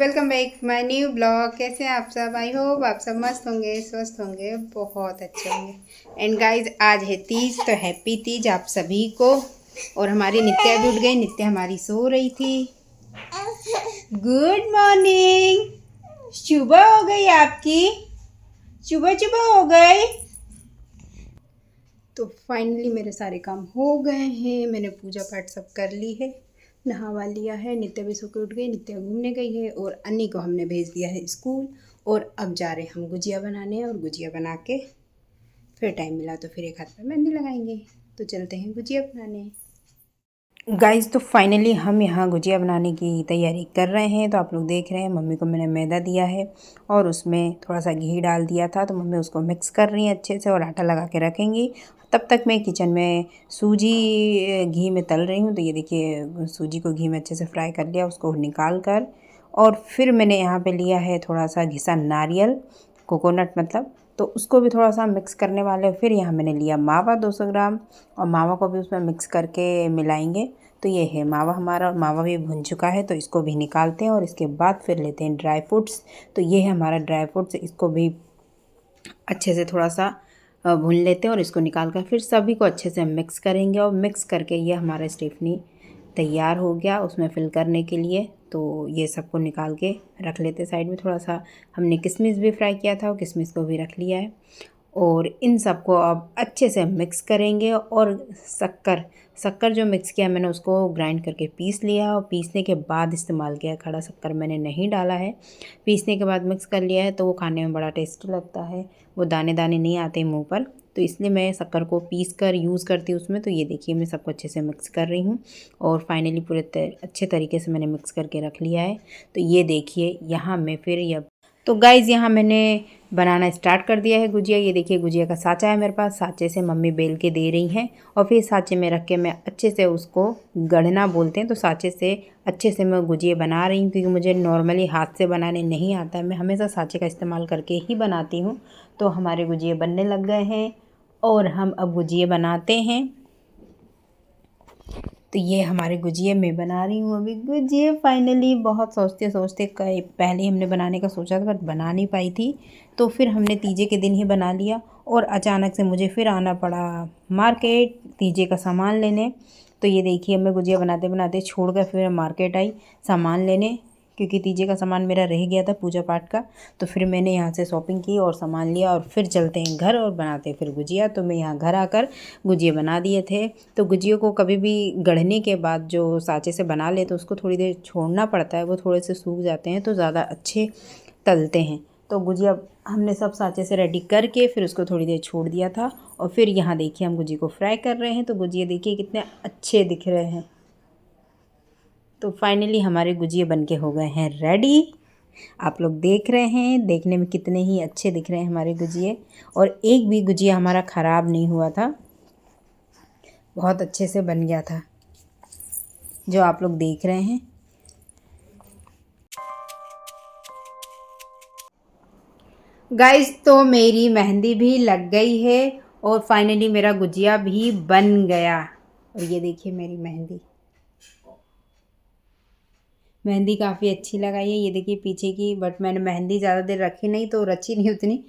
Welcome back my new blog. कैसे हैं आप सब? आई होप आप सब मस्त होंगे, स्वस्थ होंगे, बहुत अच्छे होंगे। एंड गाइज आज है तीज, तो हैप्पी तीज आप सभी को। और हमारी नित्या भी उठ गई, नित्या हमारी सो रही थी। गुड मॉर्निंग, सुबह हो गई आपकी, सुबह सुबह हो गई। तो फाइनली मेरे सारे काम हो गए हैं, मैंने पूजा पाठ सब कर ली है, नहावा लिया है। नित्या भी सो के उठ गई, नित्या घूमने गई है और अन्नी को हमने भेज दिया है स्कूल। और अब जा रहे हैं हम गुजिया बनाने, और गुजिया बना के फिर टाइम मिला तो फिर एक हाथ पे मेहंदी लगाएंगे। तो चलते हैं गुजिया बनाने। गाइस तो फाइनली हम यहाँ गुजिया बनाने की तैयारी कर रहे हैं। तो आप लोग देख रहे हैं मम्मी को मैंने मैदा दिया है और उसमें थोड़ा सा घी डाल दिया था, तो मम्मी उसको मिक्स कर रही हैं अच्छे से और आटा लगा के रखेंगी। तब तक मैं किचन में सूजी घी में तल रही हूँ। तो ये देखिए सूजी को घी में अच्छे से फ्राई कर लिया, उसको निकाल कर। और फिर मैंने यहाँ पे लिया है थोड़ा सा घिसा नारियल, कोकोनट मतलब, तो उसको भी थोड़ा सा मिक्स करने वाले। फिर यहाँ मैंने लिया मावा 200 ग्राम, और मावा को भी उसमें मिक्स करके मिलाएंगे। तो ये है मावा हमारा, और मावा भी भुन चुका है, तो इसको भी निकालते हैं। और इसके बाद फिर लेते हैं ड्राई फ्रूट्स। तो ये है हमारा ड्राई फ्रूट्स, इसको भी अच्छे से थोड़ा सा भून लेते हैं और इसको निकाल कर फिर सभी को अच्छे से मिक्स करेंगे। और मिक्स करके ये हमारा स्टेफनी तैयार हो गया उसमें फिल करने के लिए। तो ये सबको निकाल के रख लेते साइड में। थोड़ा सा हमने किशमिश भी फ्राई किया था, और किशमिश को भी रख लिया है। और इन सबको अब अच्छे से मिक्स करेंगे। और शक्कर जो मिक्स किया मैंने उसको ग्राइंड करके पीस लिया, और पीसने के बाद इस्तेमाल किया, खड़ा शक्कर मैंने नहीं डाला है। पीसने के बाद मिक्स कर लिया है, तो वो खाने में बड़ा टेस्टी लगता है, वो दाने दाने नहीं आते मुंह पर। तो इसलिए मैं शक्कर को पीस कर यूज़ करती हूँ उसमें। तो ये देखिए मैं सबको अच्छे से मिक्स कर रही हूँ, और फाइनली पूरे अच्छे तरीके से मैंने मिक्स करके रख लिया है। तो ये देखिए यहाँ मैं फिर यह तो गाइज़ यहाँ मैंने बनाना स्टार्ट कर दिया है गुजिया। ये देखिए गुजिया का साँचा है मेरे पास, साँचे से मम्मी बेल के दे रही हैं। और फिर साँचे में रख के मैं अच्छे से उसको गढ़ना बोलते हैं, तो साँचे से अच्छे से मैं गुजिया बना रही हूँ, क्योंकि मुझे नॉर्मली हाथ से बनाने नहीं आता है। मैं हमेशा साँचे का इस्तेमाल करके ही बनाती हूँ। तो हमारे गुजिया बनने लग गए हैं, और हम अब गुजिया बनाते हैं। तो ये हमारे गुजिया मैं बना रही हूँ अभी गुजिया। फाइनली बहुत सोचते सोचते पहले हमने बनाने का सोचा था, बट बना नहीं पाई थी। तो फिर हमने तीजे के दिन ही बना लिया, और अचानक से मुझे फिर आना पड़ा मार्केट तीजे का सामान लेने। तो ये देखिए मैं गुजिया बनाते बनाते छोड़ कर फिर मार्केट आई सामान लेने, क्योंकि तीजे का सामान मेरा रह गया था पूजा पाठ का। तो फिर मैंने यहाँ से शॉपिंग की और सामान लिया, और फिर चलते हैं घर और बनाते हैं फिर गुजिया। तो मैं यहाँ घर आकर गुजिया बना दिए थे। तो गुजिया को कभी भी गढ़ने के बाद जो साँचे से बना ले, तो उसको थोड़ी देर छोड़ना पड़ता है, वो थोड़े से सूख जाते हैं तो ज़्यादा अच्छे तलते हैं। तो गुजिया हमने सब साँचे से रेडी करके फिर उसको थोड़ी देर छोड़ दिया था। और फिर यहाँ देखिए हम गुजिया को फ्राई कर रहे हैं। तो गुजिया देखिए कितने अच्छे दिख रहे हैं। तो फाइनली हमारे गुजिया बनके हो गए हैं रेडी। आप लोग देख रहे हैं, देखने में कितने ही अच्छे दिख रहे हैं हमारे गुजिये। और एक भी गुजिया हमारा ख़राब नहीं हुआ था, बहुत अच्छे से बन गया था जो आप लोग देख रहे हैं। गाइस तो मेरी मेहंदी भी लग गई है, और फाइनली मेरा गुजिया भी बन गया। और ये देखिए मेरी मेहंदी काफ़ी अच्छी लगाई है। ये देखिए पीछे की, बट मैंने मेहंदी ज़्यादा देर रखी नहीं, तो रची नहीं उतनी।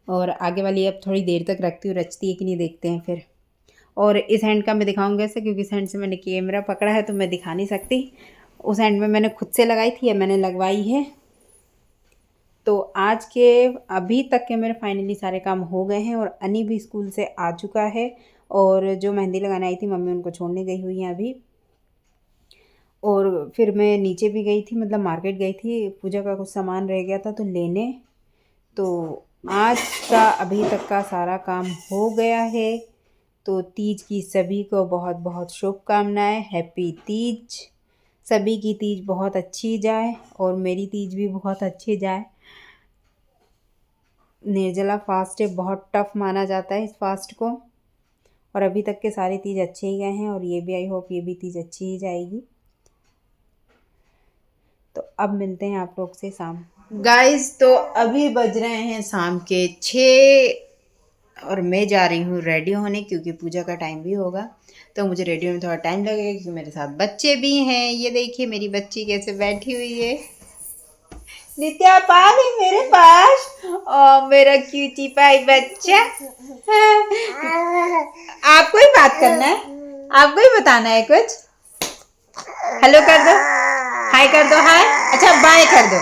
और आगे वाली अब थोड़ी देर तक रखती हूँ, रचती है कि नहीं देखते हैं फिर। और इस हैंड का मैं दिखाऊंगा ऐसे, क्योंकि इस हैंड से मैंने कैमरा पकड़ा है तो मैं दिखा नहीं सकती। उस हैंड में मैंने खुद से लगाई थी, या मैंने लगवाई है। तो आज के अभी तक के मेरे फाइनली सारे काम हो गए हैं, और अनी भी स्कूल से आ चुका है। और जो मेहंदी लगाने आई थी मम्मी, उनको छोड़ने गई हुई हैं अभी। और फिर मैं नीचे भी गई थी, मतलब मार्केट गई थी, पूजा का कुछ सामान रह गया था तो लेने। तो आज का अभी तक का सारा काम हो गया है। तो तीज की सभी को बहुत बहुत शुभकामनाएं, हैप्पी तीज। सभी की तीज बहुत अच्छी जाए, और मेरी तीज भी बहुत अच्छी जाए। निर्जला फास्ट है, बहुत टफ माना जाता है इस फास्ट को, और अभी तक के सारे तीज अच्छे ही गए हैं, और ये भी आई होप ये भी तीज अच्छी ही जाएगी। तो अब मिलते हैं आप लोग से शाम। गाइस तो अभी बज रहे हैं शाम के 6, और मैं जा रही हूँ रेडी होने, क्योंकि पूजा का टाइम भी होगा। तो मुझे रेडी होने में थोड़ा टाइम लगेगा, क्योंकि मेरे साथ बच्चे भी हैं। ये देखिए मेरी बच्ची कैसे बैठी हुई है। नित्या आप आ गई मेरे पास। ओ मेरा क्यूटी पाई बच्चा। आपको ही बात करना है, आपको ही बताना है कुछ। हेलो कर दो, हाय कर दो, हाय। अच्छा बाय कर दो।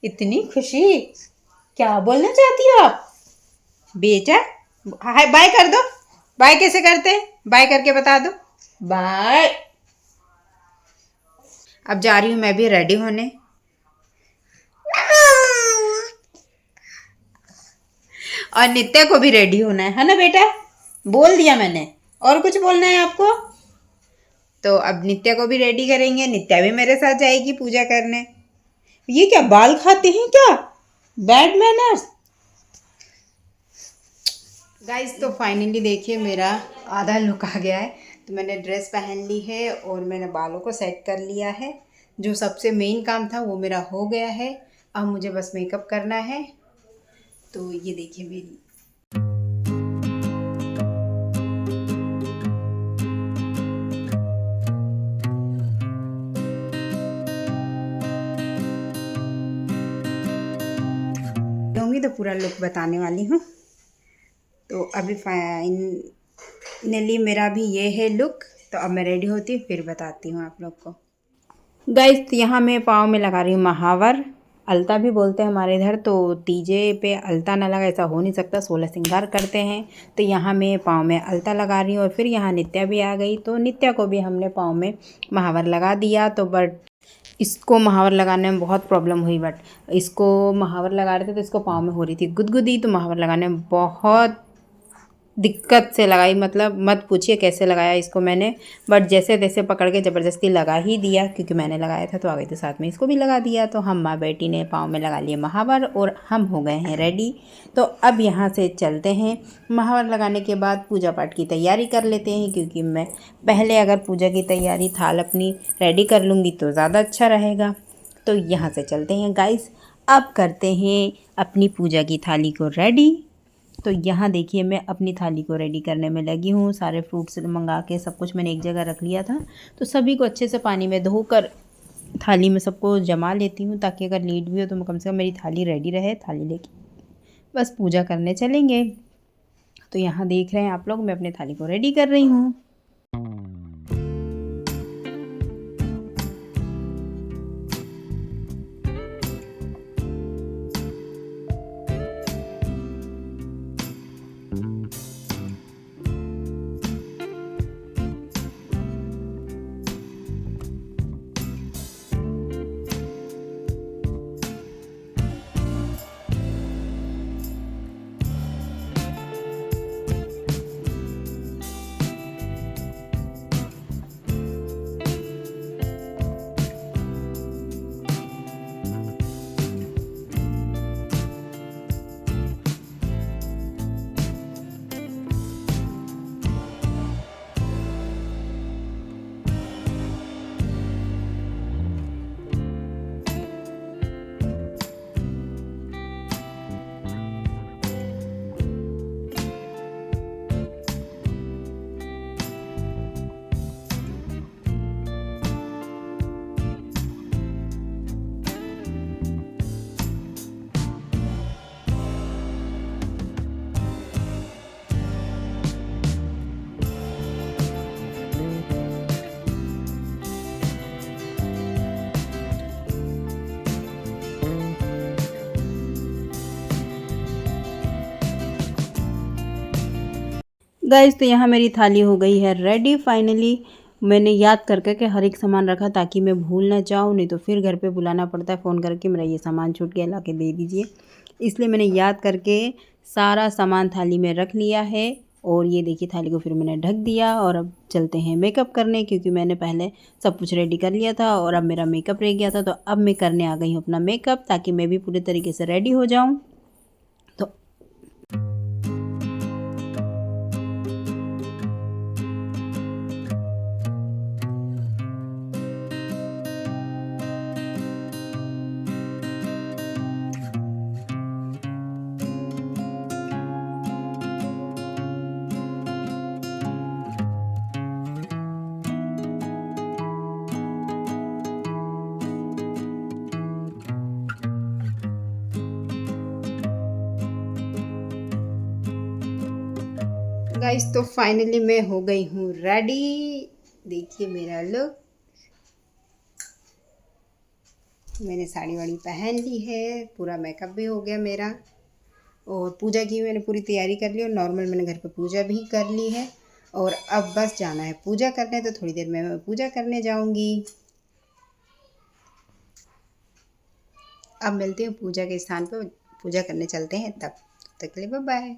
इतनी खुशी, क्या बोलना चाहती हो आप बेटा? हाय बाय कर दो। बाय कैसे करते हैं, बाय करके बता दो। बाय। अब जा रही हूँ मैं भी रेडी होने। और नित्या को भी रेडी होना है ना बेटा? बोल दिया मैंने। और कुछ बोलना है आपको? तो अब नित्या को भी रेडी करेंगे, नित्या भी मेरे साथ जाएगी पूजा करने। ये क्या बाल खाते हैं क्या? Bad manners. गाइस तो फाइनली देखिए मेरा आधा लुक आ गया है। तो मैंने ड्रेस पहन ली है और मैंने बालों को सेट कर लिया है। जो सबसे मेन काम था वो मेरा हो गया है। अब मुझे बस मेकअप करना है। तो ये देखिए मेरी। होंगी तो पूरा लुक बताने वाली हूँ। तो अभी फाइनली मेरा भी ये है लुक। तो अब मैं रेडी होती हूँ फिर बताती हूँ आप लोग को। गाइस यहाँ मैं पाँव में लगा रही हूँ महावर, अलता भी बोलते हैं हमारे इधर। तो तीजे पे अलता ना लगा ऐसा हो नहीं सकता, 16 श्रृंगार करते हैं। तो यहाँ मैं पाँव में अलता लगा रही हूँ। और फिर यहाँ नित्या भी आ गई, तो नित्या को भी हमने पाँव में महावर लगा दिया। तो बट इसको महावर लगाने में बहुत प्रॉब्लम हुई। बट इसको महावर लगा रहे थे तो इसको पाँव में हो रही थी गुदगुदी। तो महावर लगाने में बहुत दिक्कत से लगाई, मतलब मत पूछिए कैसे लगाया इसको मैंने। बट जैसे तैसे पकड़ के ज़बरदस्ती लगा ही दिया, क्योंकि मैंने लगाया था तो आ गई तो साथ में इसको भी लगा दिया। तो हम माँ बेटी ने पाँव में लगा लिए महावर और हम हो गए हैं रेडी। तो अब यहाँ से चलते हैं। महावर लगाने के बाद पूजा पाठ की तैयारी कर लेते हैं, क्योंकि मैं पहले अगर पूजा की तैयारी थाल अपनी रेडी कर लूँगी तो ज़्यादा अच्छा रहेगा। तो यहाँ से चलते हैं गाइस। अब करते हैं अपनी पूजा की थाली को रेडी। तो यहाँ देखिए मैं अपनी थाली को रेडी करने में लगी हूँ। सारे फ्रूट्स मंगा के सब कुछ मैंने एक जगह रख लिया था। तो सभी को अच्छे से पानी में धोकर थाली में सबको जमा लेती हूँ, ताकि अगर लेट भी हो तो कम से कम मेरी थाली रेडी रहे। थाली लेके बस पूजा करने चलेंगे। तो यहाँ देख रहे हैं आप लोग, मैं अपनी थाली को रेडी कर रही हूँ। गाइस तो यहाँ मेरी थाली हो गई है रेडी फाइनली। मैंने याद करके के हर एक सामान रखा ताकि मैं भूल ना जाऊँ, नहीं तो फिर घर पे बुलाना पड़ता है फ़ोन करके, मेरा ये सामान छूट गया ला के दे दीजिए। इसलिए मैंने याद करके सारा सामान थाली में रख लिया है। और ये देखिए थाली को फिर मैंने ढक दिया। और अब चलते हैं मेकअप करने, क्योंकि मैंने पहले सब कुछ रेडी कर लिया था और अब मेरा मेकअप रह गया था। तो अब मैं करने आ गई हूँ अपना मेकअप, ताकि मैं भी पूरे तरीके से रेडी हो जाऊँ। तो गाइस तो फाइनली मैं हो गई हूँ रेडी। देखिए मेरा लुक, मैंने साड़ी वाड़ी पहन ली है, पूरा मेकअप भी हो गया मेरा और पूजा की मैंने पूरी तैयारी कर ली और नॉर्मल मैंने घर पे पूजा भी कर ली है। और अब बस जाना है पूजा करने, तो थोड़ी देर में मैं पूजा करने जाऊंगी। अब मिलते हैं पूजा के स्थान पर, पूजा करने चलते हैं, तब तक के लिए बाय बाय।